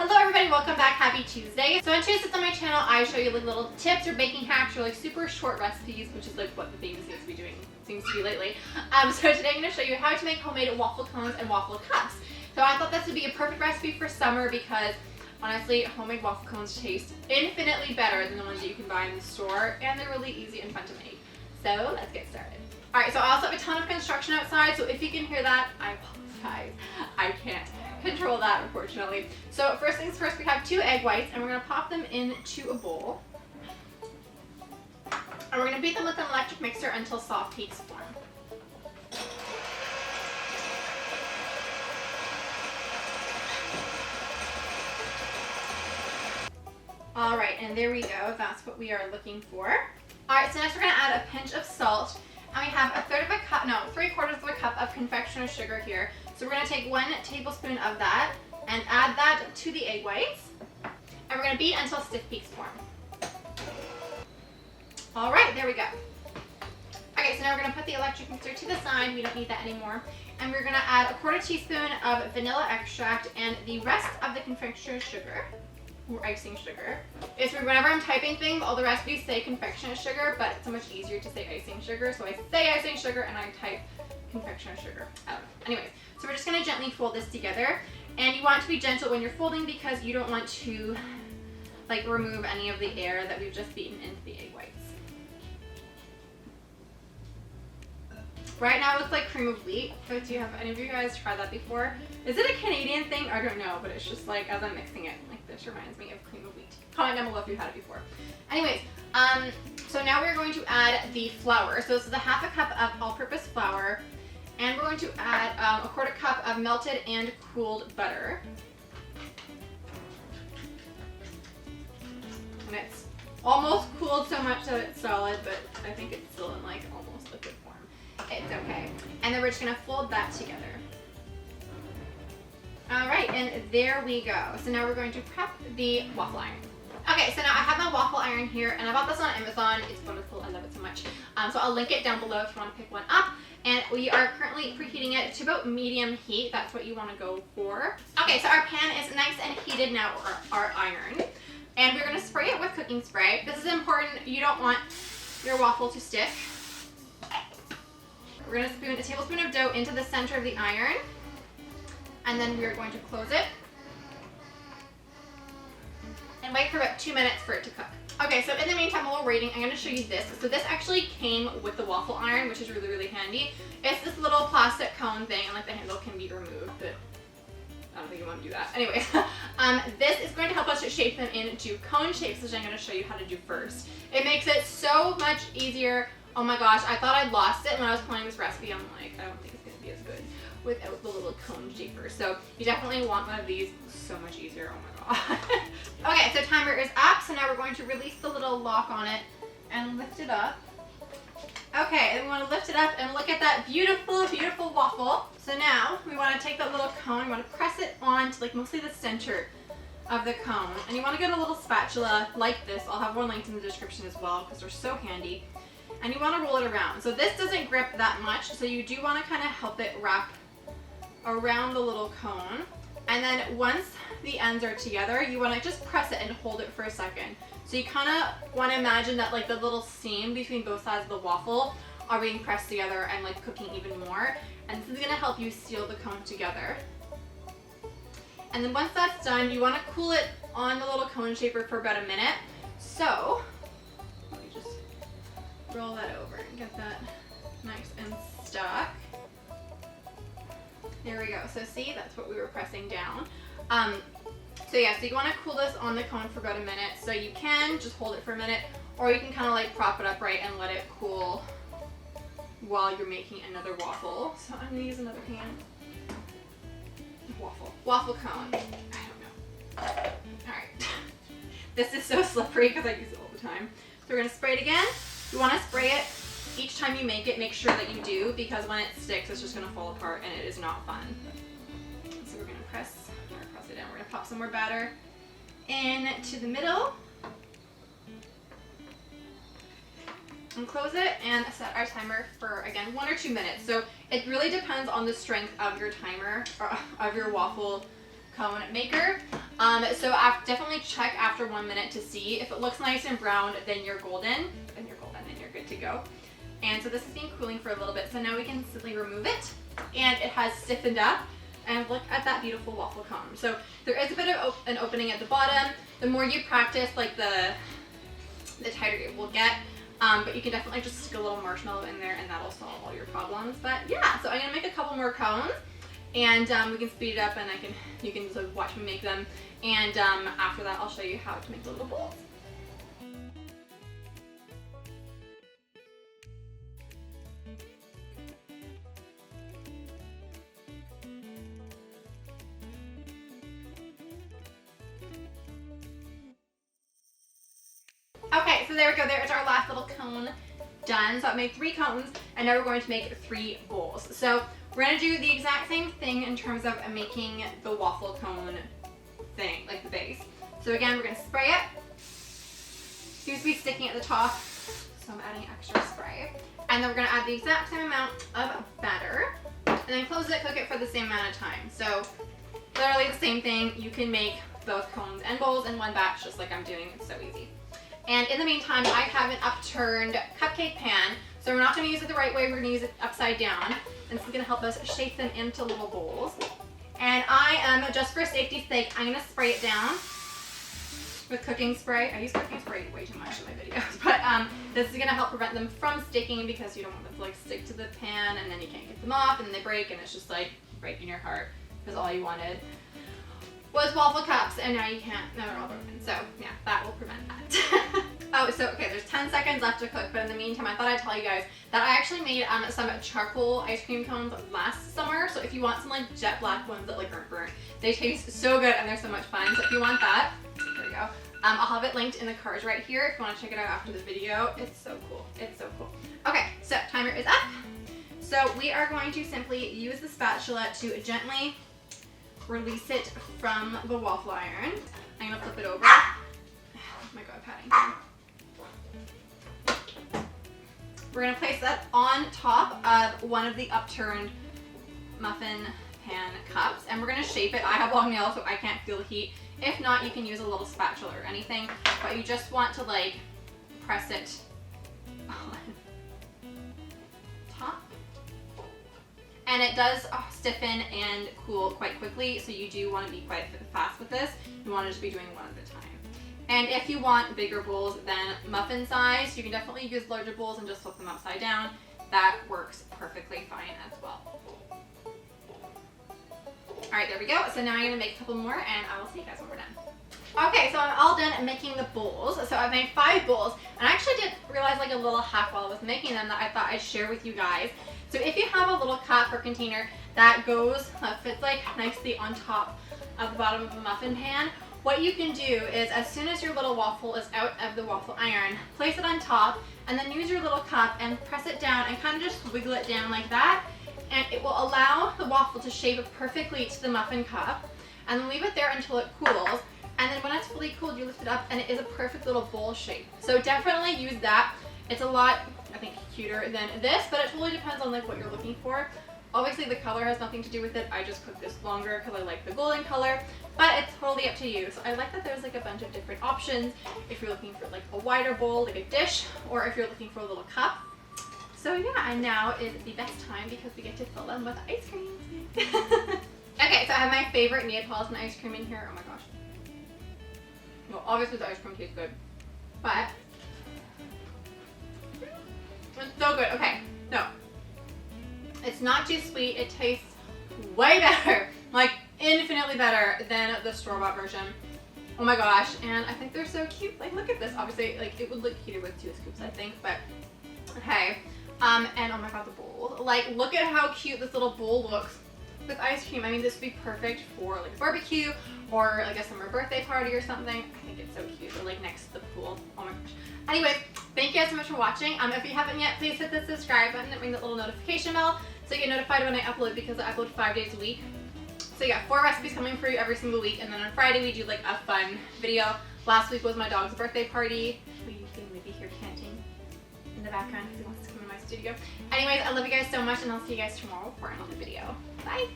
Hello everybody, welcome back. Happy Tuesday. So on Tuesdays on my channel, I show you like little tips or baking hacks or like super short recipes, which is like what the theme seems to be lately. So today I'm going to show you how to make homemade waffle cones and waffle cups. So I thought this would be a perfect recipe for summer because honestly, homemade waffle cones taste infinitely better than the ones that you can buy in the store, and they're really easy and fun to make. So let's get started. Alright, so I also have a ton of construction outside, so if you can hear that, I apologize. I can't control that, unfortunately. So first things first, we have 2 egg whites, and we're going to pop them into a bowl. And we're going to beat them with an electric mixer until soft peaks form. Alright, and there we go. That's what we are looking for. Alright, so next we're going to add a pinch of salt. And we have 3/4 of a cup of confectioner sugar here. So we're going to take 1 tablespoon of that and add that to the egg whites. And we're going to beat until stiff peaks form. Alright, there we go. Okay, so now we're going to put the electric mixer to the side. We don't need that anymore. And we're going to add 1/4 teaspoon of vanilla extract and the rest of the confectioner sugar. Or icing sugar. It's weird, whenever I'm typing things, all the recipes say confectioner sugar, but it's so much easier to say icing sugar. So I say icing sugar and I type confectioner sugar. I don't know. Anyways, so we're just going to gently fold this together. And you want to be gentle when you're folding because you don't want to like remove any of the air that we've just beaten into the egg whites. Right now it looks like cream of wheat, but do you have any of you guys tried that before? Is it a Canadian thing? I don't know, but it's just like as I'm mixing it, like this reminds me of cream of wheat. Comment down below if you've had it before. Anyways, so now we're going to add the flour. So this is a 1/2 cup of all-purpose flour, and we're going to add 1/4 cup of melted and cooled butter. And it's almost cooled so much that it's solid, but I think it's still in like almost liquid form. It's okay. And then we're just going to fold that together. Alright, and there we go. So now we're going to prep the waffle iron. Okay, so now I have my waffle iron here, and I bought this on Amazon. It's wonderful. I love it so much. So I'll link it down below if you want to pick one up. And we are currently preheating it to about medium heat. That's what you want to go for. Okay, so our pan is nice and heated now, our iron. And we're going to spray it with cooking spray. This is important. You don't want your waffle to stick. We're going to spoon a tablespoon of dough into the center of the iron, and then we are going to close it and wait for about 2 minutes for it to cook. Okay, so in the meantime, while we're waiting, I'm going to show you this. So this actually came with the waffle iron, which is really, really handy. It's this little plastic cone thing, and like the handle can be removed, but I don't think you want to do that. Anyways, this is going to help us to shape them into cone shapes, which I'm going to show you how to do first. It makes it so much easier. Oh my gosh, I thought I'd lost it when I was planning this recipe. I'm like, I don't think it's going to be as good without the little cone shaper. So you definitely want one of these. So much easier. Oh my god. Okay, so timer is up. So now we're going to release the little lock on it and lift it up. Okay, and we want to lift it up and look at that beautiful, beautiful waffle. So now we want to take that little cone, we want to press it on to like mostly the center of the cone. And you want to get a little spatula like this. I'll have one linked in the description as well because they're so handy. And you want to roll it around. So this doesn't grip that much, so you do want to kind of help it wrap around the little cone. And then once the ends are together, you want to just press it and hold it for a second. So you kind of want to imagine that like the little seam between both sides of the waffle are being pressed together and like cooking even more. And this is going to help you seal the cone together. And then once that's done, you want to cool it on the little cone shaper for about a minute. So roll that over and get that nice and stuck. There we go. So see, that's what we were pressing down. So yeah, so you want to cool this on the cone for about a minute. So you can just hold it for a minute, or you can kind of like prop it upright and let it cool while you're making another waffle. So I'm going to use another pan. Waffle cone. I don't know. Alright. This is so slippery because I use it all the time. So we're going to spray it again. You want to spray it each time you make it. Make sure that you do, because when it sticks, it's just going to fall apart and it is not fun. So we're going to press it down. We're going to pop some more batter into the middle and close it and set our timer for, again, 1 or 2 minutes. So it really depends on the strength of your timer, or of your waffle cone maker. So definitely check after 1 minute to see. If it looks nice and brown, then you're golden. Then you're golden and you're good to go. And so this has been cooling for a little bit, so now we can simply remove it. And it has stiffened up. And look at that beautiful waffle cone. So there is a bit of an opening at the bottom. The more you practice, like the tighter it will get. But you can definitely just stick a little marshmallow in there and that'll solve all your problems. But yeah, so I'm gonna make a couple more cones and we can speed it up and you can just watch me make them. And after that, I'll show you how to make the little bowls. Okay, so there we go. There is our last little cone done. So I made 3 cones, and now we're going to make 3 bowls. So we're going to do the exact same thing in terms of making the waffle cone thing, like the base. So again, we're going to spray it. Seems to be sticking at the top, so I'm adding extra spray. And then we're going to add the exact same amount of batter, and then close it, cook it for the same amount of time. So literally the same thing. You can make both cones and bowls in one batch, just like I'm doing. It's so easy. And in the meantime, I have an upturned cupcake pan. So we're not going to use it the right way, we're going to use it upside down. And this is going to help us shape them into little bowls. And I am, just for safety's sake, I'm going to spray it down with cooking spray. I use cooking spray way too much in my videos. But this is going to help prevent them from sticking because you don't want them to like stick to the pan and then you can't get them off and then they break and it's just like breaking your heart because all you wanted was waffle cups, and now you can't. Now they're all broken. So yeah, that will prevent that. Oh, so okay, there's 10 seconds left to cook, but in the meantime, I thought I'd tell you guys that I actually made some charcoal ice cream cones last summer. So if you want some like jet black ones that like aren't burnt, they taste so good and they're so much fun. So if you want that, there you go. I'll have it linked in the cards right here if you want to check it out after the video. It's so cool. It's so cool. Okay, so timer is up. So we are going to simply use the spatula to gently release it from the waffle iron. I'm gonna flip it over. Oh my god, Patty. We're gonna place that on top of one of the upturned muffin pan cups, and we're gonna shape it. I have long nails, so I can't feel the heat. If not, you can use a little spatula or anything, but you just want to like press it on top. And it does stiffen and cool quite quickly, so you do want to be quite fast with this. You want to just be doing one at a time. And if you want bigger bowls than muffin size, you can definitely use larger bowls and just flip them upside down. That works perfectly fine as well. Alright, there we go. So now I'm going to make a couple more and I will see you guys when we're done. Okay, so I'm all done making the bowls. So I've made 5 bowls, and I actually did realize like a little hack while I was making them that I thought I'd share with you guys. So if you have a little cup or container that fits like nicely on top of the bottom of a muffin pan, what you can do is as soon as your little waffle is out of the waffle iron, place it on top and then use your little cup and press it down and kind of just wiggle it down like that, and it will allow the waffle to shape perfectly to the muffin cup, and then leave it there until it cools. And then when it's fully cooled, you lift it up and it is a perfect little bowl shape. So definitely use that. It's a lot, I think, cuter than this, but it totally depends on like what you're looking for. Obviously the color has nothing to do with it. I just cooked this longer because I like the golden color, but it's totally up to you. So I like that there's like a bunch of different options if you're looking for like a wider bowl, like a dish, or if you're looking for a little cup. So yeah, and now is the best time because we get to fill them with ice cream. Okay, so I have my favorite Neapolitan ice cream in here. Oh my gosh. Well, obviously the ice cream tastes good, but it's so good. Okay, so it's not too sweet. It tastes way better, like infinitely better than the store-bought version. Oh my gosh, and I think they're so cute. Like, look at this. Obviously, like it would look cuter with 2 scoops, I think, but okay. And oh my god, the bowl. Like, look at how cute this little bowl looks with ice cream. I mean, this would be perfect for like a barbecue or like a summer birthday party or something. I think it's so cute. Or like next to the pool. Oh my gosh. Anyways, thank you guys so much for watching. If you haven't yet, please hit the subscribe button and ring that little notification bell so you get notified when I upload, because I upload 5 days a week. So yeah, 4 recipes coming for you every single week, and then on Friday we do like a fun video. Last week was my dog's birthday party. You can maybe hear canting in the background because he wants to come in my studio. Anyways, I love you guys so much, and I'll see you guys tomorrow for another video. Bye!